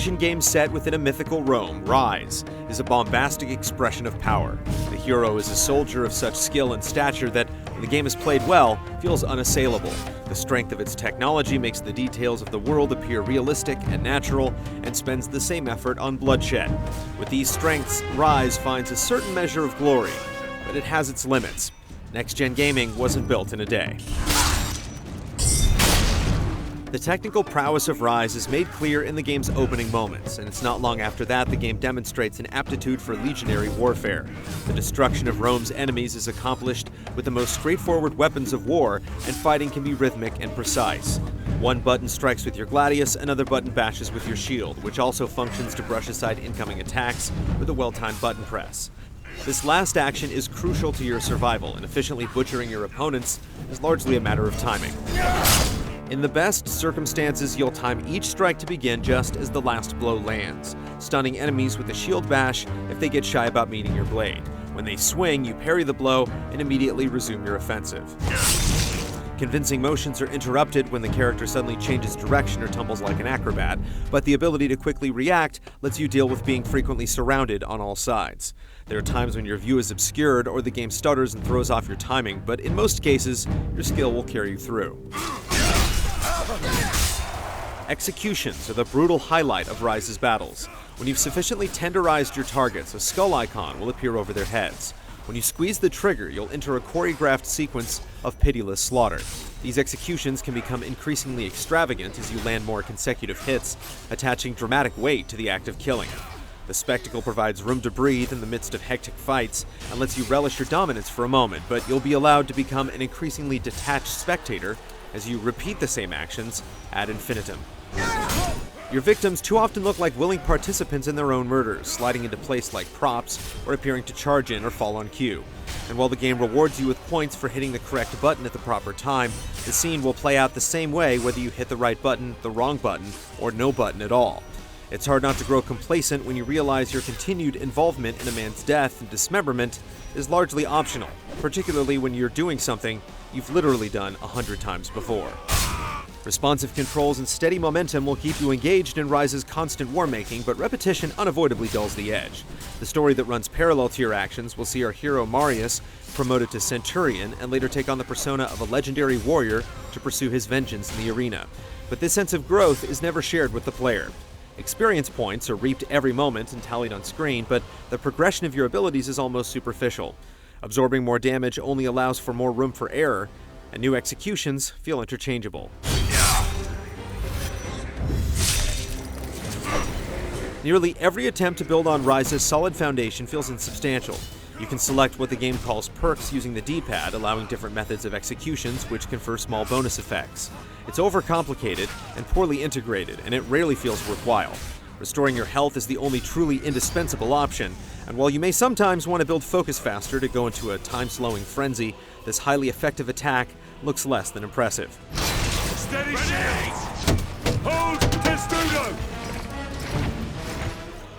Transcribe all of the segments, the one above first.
action game set within a mythical Rome, Ryse is a bombastic expression of power. The hero is a soldier of such skill and stature that, when the game is played well, feels unassailable. The strength of its technology makes the details of the world appear realistic and natural, and spends the same effort on bloodshed. With these strengths, Ryse finds a certain measure of glory, but it has its limits. Next-gen gaming wasn't built in a day. The technical prowess of Ryse is made clear in the game's opening moments, and it's not long after that the game demonstrates an aptitude for legionary warfare. The destruction of Rome's enemies is accomplished with the most straightforward weapons of war, and fighting can be rhythmic and precise. One button strikes with your gladius, another button bashes with your shield, which also functions to brush aside incoming attacks with a well-timed button press. This last action is crucial to your survival, and efficiently butchering your opponents is largely a matter of timing. In the best circumstances, you'll time each strike to begin just as the last blow lands, stunning enemies with a shield bash if they get shy about meeting your blade. When they swing, you parry the blow and immediately resume your offensive. Convincing motions are interrupted when the character suddenly changes direction or tumbles like an acrobat, but the ability to quickly react lets you deal with being frequently surrounded on all sides. There are times when your view is obscured or the game stutters and throws off your timing, but in most cases, your skill will carry you through. Executions are the brutal highlight of Ryse's battles. When you've sufficiently tenderized your targets, a skull icon will appear over their heads. When you squeeze the trigger, you'll enter a choreographed sequence of pitiless slaughter. These executions can become increasingly extravagant as you land more consecutive hits, attaching dramatic weight to the act of killing. The spectacle provides room to breathe in the midst of hectic fights and lets you relish your dominance for a moment, but you'll be allowed to become an increasingly detached spectator as you repeat the same actions ad infinitum. Your victims too often look like willing participants in their own murders, sliding into place like props or appearing to charge in or fall on cue. And while the game rewards you with points for hitting the correct button at the proper time, the scene will play out the same way whether you hit the right button, the wrong button, or no button at all. It's hard not to grow complacent when you realize your continued involvement in a man's death and dismemberment is largely optional, particularly when you're doing something you've literally done 100 times before. Responsive controls and steady momentum will keep you engaged in Ryse's constant war-making, but repetition unavoidably dulls the edge. The story that runs parallel to your actions will see our hero Marius promoted to Centurion and later take on the persona of a legendary warrior to pursue his vengeance in the arena. But this sense of growth is never shared with the player. Experience points are reaped every moment and tallied on screen, but the progression of your abilities is almost superficial. Absorbing more damage only allows for more room for error, and new executions feel interchangeable. Nearly every attempt to build on Ryse's solid foundation feels insubstantial. You can select what the game calls perks using the D-pad, allowing different methods of executions which confer small bonus effects. It's overcomplicated and poorly integrated, and it rarely feels worthwhile. Restoring your health is the only truly indispensable option, and while you may sometimes want to build focus faster to go into a time-slowing frenzy, this highly effective attack looks less than impressive. Steady shields! Hold testudo!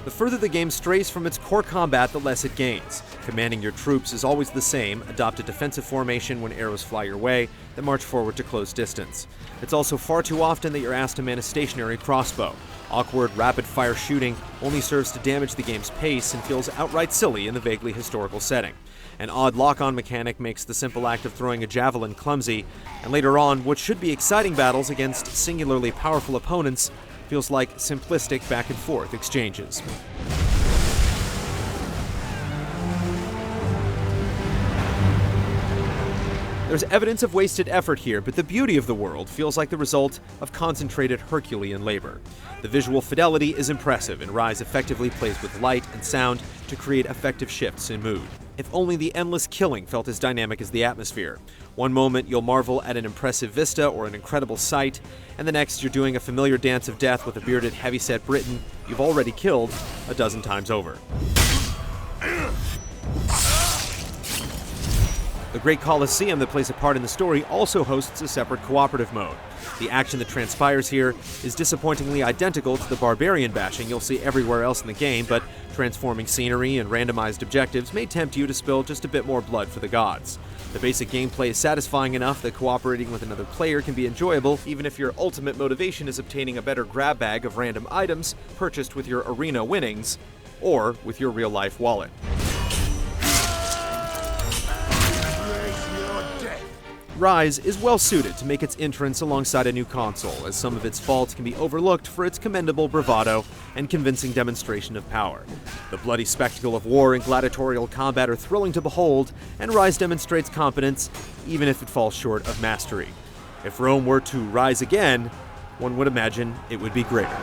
The further the game strays from its core combat, the less it gains. Commanding your troops is always the same: adopt a defensive formation when arrows fly your way, then march forward to close distance. It's also far too often that you're asked to man a stationary crossbow. Awkward, rapid-fire shooting only serves to damage the game's pace and feels outright silly in the vaguely historical setting. An odd lock-on mechanic makes the simple act of throwing a javelin clumsy, and later on, what should be exciting battles against singularly powerful opponents feels like simplistic back-and-forth exchanges. There's evidence of wasted effort here, but the beauty of the world feels like the result of concentrated Herculean labor. The visual fidelity is impressive, and Ryse effectively plays with light and sound to create effective shifts in mood. If only the endless killing felt as dynamic as the atmosphere. One moment you'll marvel at an impressive vista or an incredible sight, and the next you're doing a familiar dance of death with a bearded heavyset Briton you've already killed a dozen times over. The Great Colosseum that plays a part in the story also hosts a separate cooperative mode. The action that transpires here is disappointingly identical to the barbarian bashing you'll see everywhere else in the game, but transforming scenery and randomized objectives may tempt you to spill just a bit more blood for the gods. The basic gameplay is satisfying enough that cooperating with another player can be enjoyable, even if your ultimate motivation is obtaining a better grab bag of random items purchased with your arena winnings, or with your real-life wallet. Ryse is well suited to make its entrance alongside a new console, as some of its faults can be overlooked for its commendable bravado and convincing demonstration of power. The bloody spectacle of war and gladiatorial combat are thrilling to behold, and Ryse demonstrates competence, even if it falls short of mastery. If Rome were to rise again, one would imagine it would be greater.